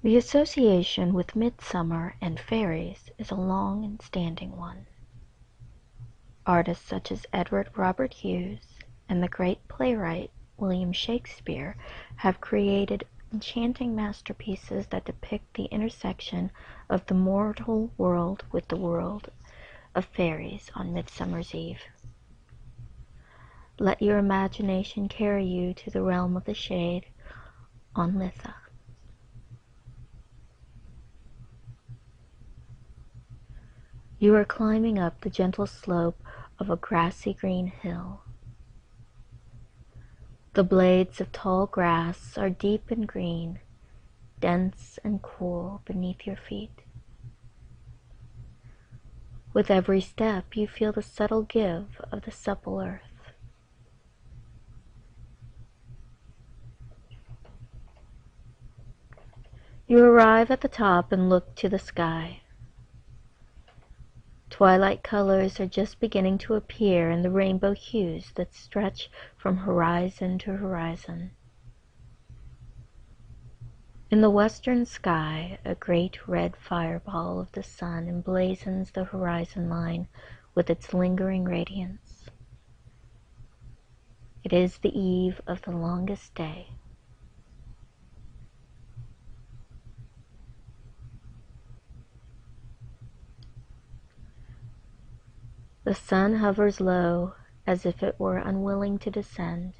The association with midsummer and fairies is a long and standing one. Artists such as Edward Robert Hughes and the great playwright William Shakespeare have created enchanting masterpieces that depict the intersection of the mortal world with the world of fairies on Midsummer's Eve. Let your imagination carry you to the realm of the shade on Litha. You are climbing up the gentle slope of a grassy green hill. The blades of tall grass are deep and green, dense and cool beneath your feet. With every step you feel the subtle give of the supple earth. You arrive at the top and look to the sky. Twilight colors are just beginning to appear in the rainbow hues that stretch from horizon to horizon. In the western sky, a great red fireball of the sun emblazons the horizon line with its lingering radiance. It is the eve of the longest day. The sun hovers low, as if it were unwilling to descend,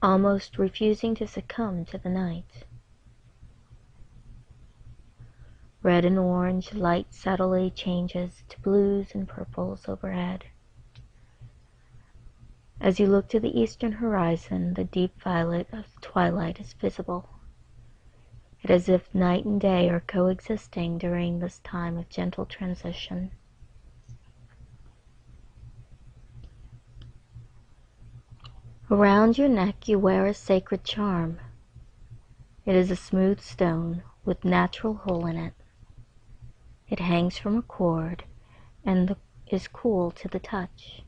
almost refusing to succumb to the night. Red and orange light subtly changes to blues and purples overhead. As you look to the eastern horizon, the deep violet of twilight is visible. It is as if night and day are coexisting during this time of gentle transition. Around your neck you wear a sacred charm. It is a smooth stone with natural hole in it. It hangs from a cord and is cool to the touch.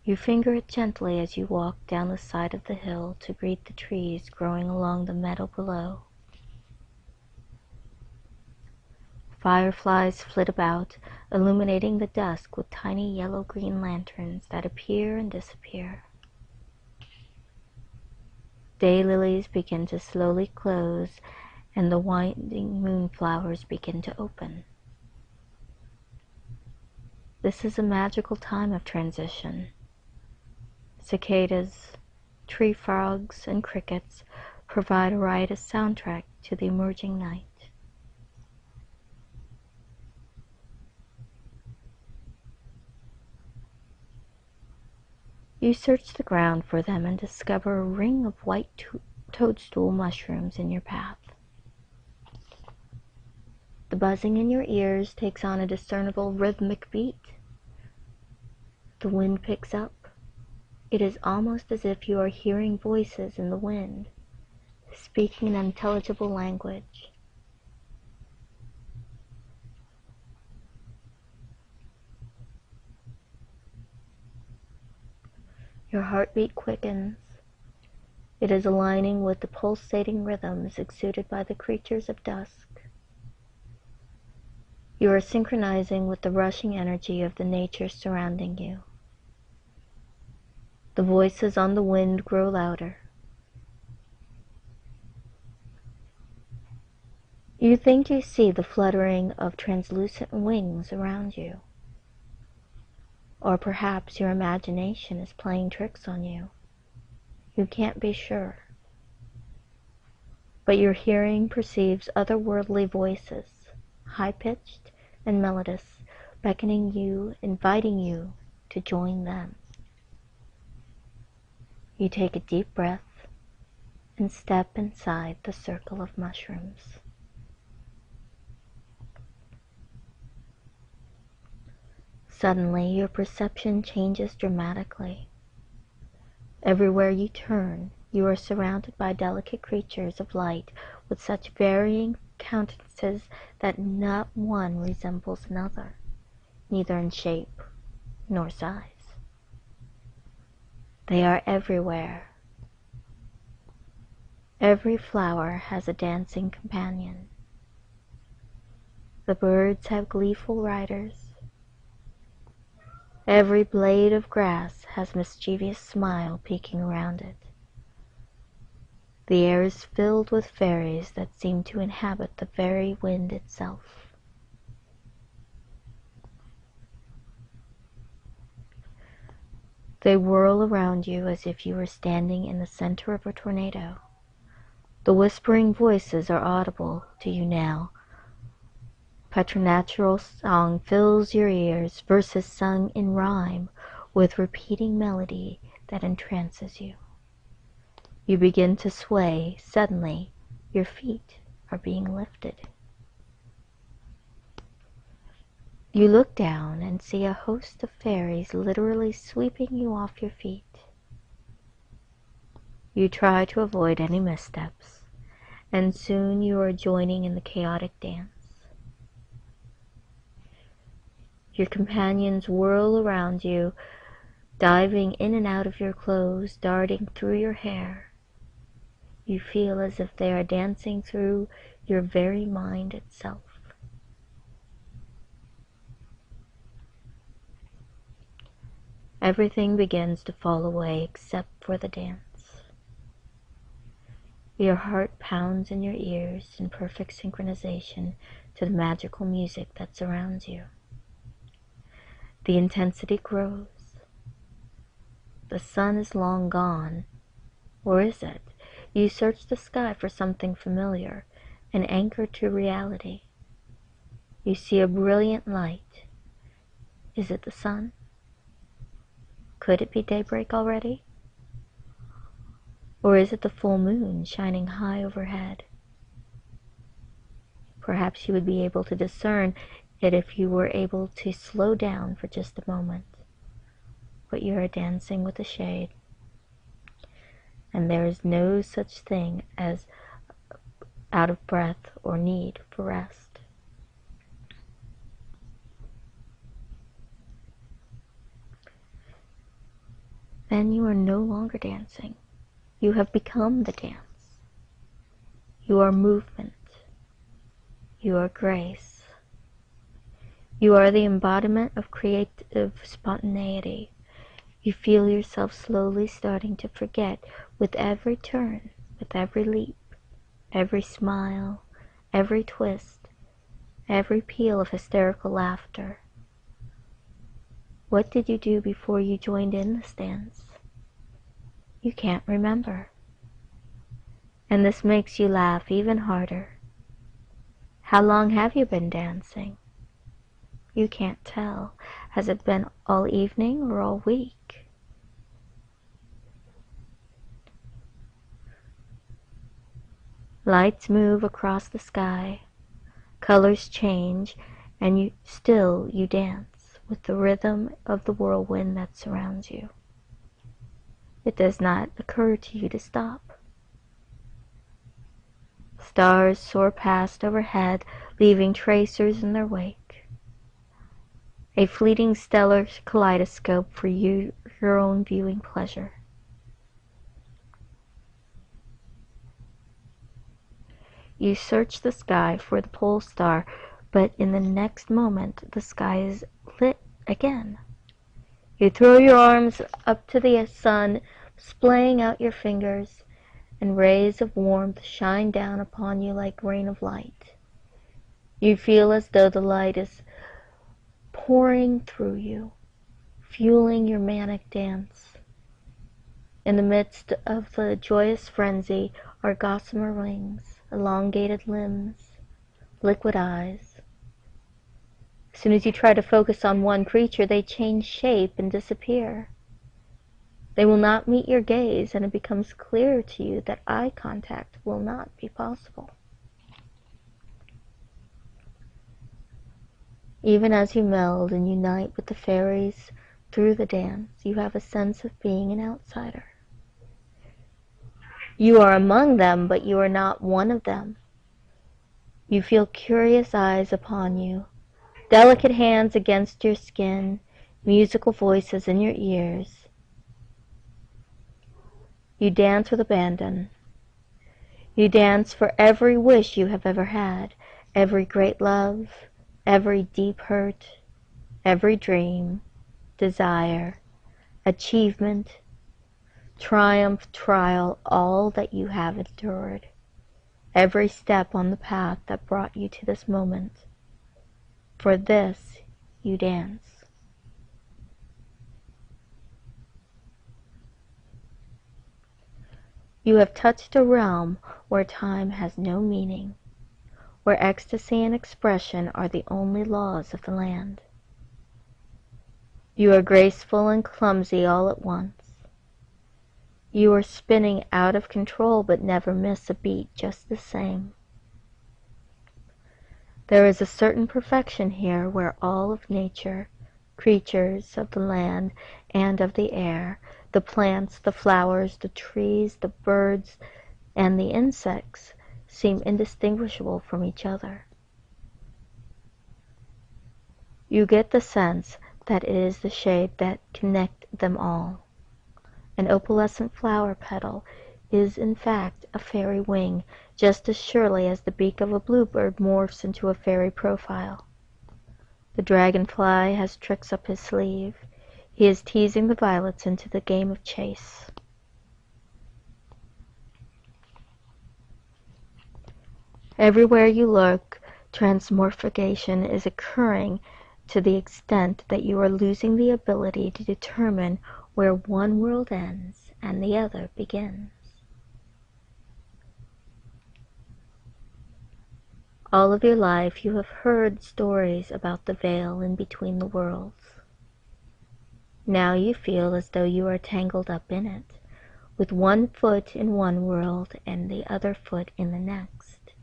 You finger it gently as you walk down the side of the hill to greet the trees growing along the meadow below. Fireflies flit about, illuminating the dusk with tiny yellow-green lanterns that appear and disappear. Daylilies begin to slowly close, and the winding moonflowers begin to open. This is a magical time of transition. Cicadas, tree frogs, and crickets provide a riotous soundtrack to the emerging night. You search the ground for them and discover a ring of white toadstool mushrooms in your path. The buzzing in your ears takes on a discernible rhythmic beat. The wind picks up. It is almost as if you are hearing voices in the wind, speaking an unintelligible language. Your heartbeat quickens. It is aligning with the pulsating rhythms exuded by the creatures of dusk. You are synchronizing with the rushing energy of the nature surrounding you. The voices on the wind grow louder. You think you see the fluttering of translucent wings around you. Or perhaps your imagination is playing tricks on you. You can't be sure. But your hearing perceives otherworldly voices, high-pitched and melodious, beckoning you, inviting you to join them. You take a deep breath and step inside the circle of mushrooms. Suddenly, your perception changes dramatically. Everywhere you turn, you are surrounded by delicate creatures of light with such varying countenances that not one resembles another, neither in shape nor size. They are everywhere Every flower has a dancing companion. The birds have gleeful riders. Every blade of grass has a mischievous smile peeking around it. The air is filled with fairies that seem to inhabit the very wind itself. They whirl around you as if you were standing in the center of a tornado. The whispering voices are audible to you now. Preternatural song fills your ears, verses sung in rhyme with repeating melody that entrances you. You begin to sway. Suddenly, your feet are being lifted. You look down and see a host of fairies literally sweeping you off your feet. You try to avoid any missteps, and soon you are joining in the chaotic dance. Your companions whirl around you, diving in and out of your clothes, darting through your hair. You feel as if they are dancing through your very mind itself. Everything begins to fall away except for the dance. Your heart pounds in your ears in perfect synchronization to the magical music that surrounds you. The intensity grows. The sun is long gone, or is it? You search the sky for something familiar, an anchor to reality. You see a brilliant light. Is it the sun? Could it be daybreak already? Or is it the full moon shining high overhead? Perhaps you would be able to discern it if you were able to slow down for just a moment. But you are dancing with the shade, and there is no such thing as out of breath or need for rest. Then you are no longer dancing. You have become the dance. You are movement. You are grace. You are the embodiment of creative spontaneity. You feel yourself slowly starting to forget with every turn, with every leap, every smile, every twist, every peal of hysterical laughter. What did you do before you joined in this dance? You can't remember. And this makes you laugh even harder. How long have you been dancing? You can't tell. Has it been all evening or all week? Lights move across the sky, colors change, and you dance with the rhythm of the whirlwind that surrounds you. It does not occur to you to stop. Stars soar past overhead, leaving tracers in their wake. A fleeting stellar kaleidoscope for your own viewing pleasure. You search the sky for the pole star, but in the next moment the sky is lit again. You throw your arms up to the sun, splaying out your fingers, and rays of warmth shine down upon you like rain of light. You feel as though the light is pouring through you, fueling your manic dance. In the midst of the joyous frenzy are gossamer wings, elongated limbs, liquid eyes. As soon as you try to focus on one creature, they change shape and disappear. They will not meet your gaze, and it becomes clear to you that eye contact will not be possible. Even as you meld and unite with the fairies through the dance, you have a sense of being an outsider. You are among them, but you are not one of them. You feel curious eyes upon you, delicate hands against your skin, musical voices in your ears. You dance with abandon. You dance for every wish you have ever had, every great love, every deep hurt, every dream, desire, achievement, triumph, trial, all that you have endured, every step on the path that brought you to this moment. For this you dance. You have touched a realm where time has no meaning, where ecstasy and expression are the only laws of the land. You are graceful and clumsy all at once. You are spinning out of control but never miss a beat just the same. There is a certain perfection here where all of nature, creatures of the land and of the air, the plants, the flowers, the trees, the birds, and the insects seem indistinguishable from each other. You get the sense that it is the shade that connects them all. An opalescent flower petal is in fact a fairy wing, just as surely as the beak of a bluebird morphs into a fairy profile. The dragonfly has tricks up his sleeve. He is teasing the violets into the game of chase. Everywhere you look, transmorphication is occurring to the extent that you are losing the ability to determine where one world ends and the other begins. All of your life you have heard stories about the veil in between the worlds. Now you feel as though you are tangled up in it, with one foot in one world and the other foot in the next.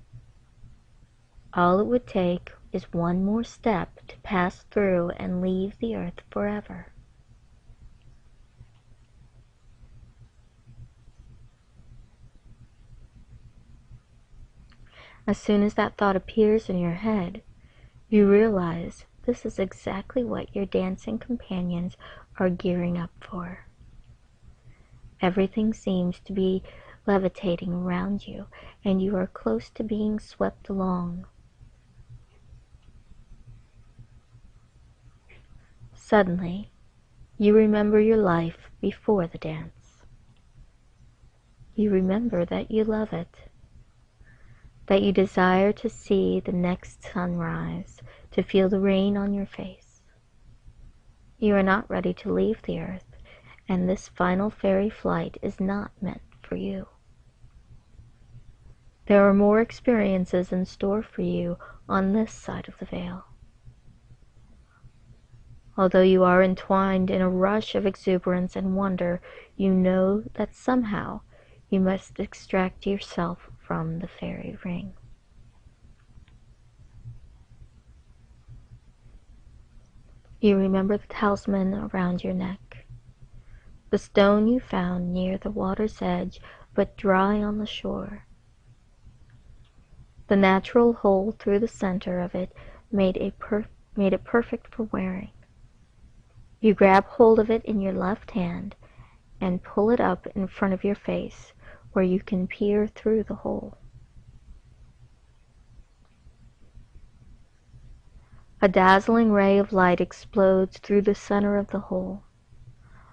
All it would take is one more step to pass through and leave the earth forever. As soon as that thought appears in your head, you realize this is exactly what your dancing companions are gearing up for. Everything seems to be levitating around you, and you are close to being swept along. Suddenly, you remember your life before the dance. You remember that you love it, that you desire to see the next sunrise, to feel the rain on your face. You are not ready to leave the earth, and this final fairy flight is not meant for you. There are more experiences in store for you on this side of the veil. Although you are entwined in a rush of exuberance and wonder, you know that somehow you must extract yourself from the fairy ring. You remember the talisman around your neck, the stone you found near the water's edge but dry on the shore. The natural hole through the center of it made it perfect for wearing. You grab hold of it in your left hand and pull it up in front of your face where you can peer through the hole. A dazzling ray of light explodes through the center of the hole.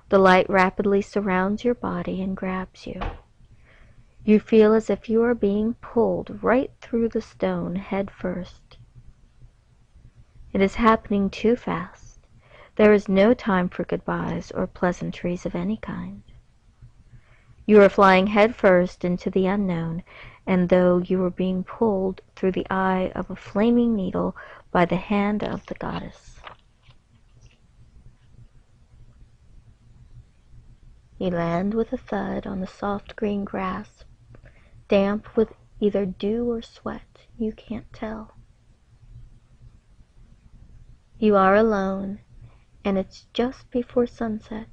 The light rapidly surrounds your body and grabs you. You feel as if you are being pulled right through the stone head first. It is happening too fast. There is no time for goodbyes or pleasantries of any kind. You are flying head first into the unknown, and though you are being pulled through the eye of a flaming needle by the hand of the goddess. You land with a thud on the soft green grass, damp with either dew or sweat, you can't tell. You are alone, and it's just before sunset.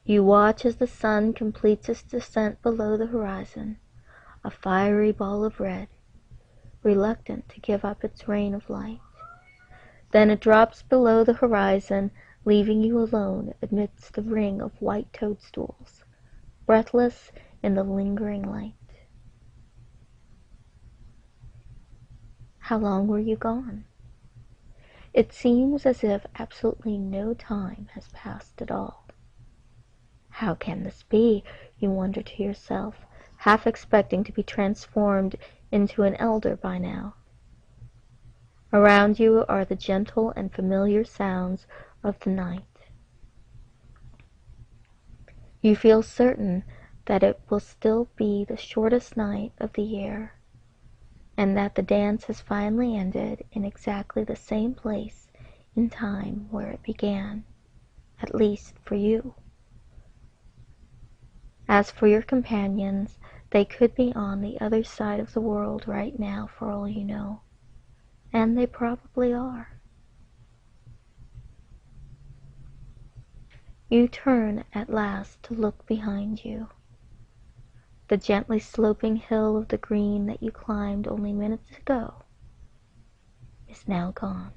You watch as the sun completes its descent below the horizon, a fiery ball of red, reluctant to give up its reign of light. Then it drops below the horizon, leaving you alone amidst the ring of white toadstools, breathless in the lingering light. How long were you gone? It seems as if absolutely no time has passed at all. How can this be, you wonder to yourself, half expecting to be transformed into an elder by now. Around you are the gentle and familiar sounds of the night. You feel certain that it will still be the shortest night of the year, and that the dance has finally ended in exactly the same place in time where it began, at least for you. As for your companions, they could be on the other side of the world right now for all you know, and they probably are. You turn at last to look behind you. The gently sloping hill of the green that you climbed only minutes ago is now gone.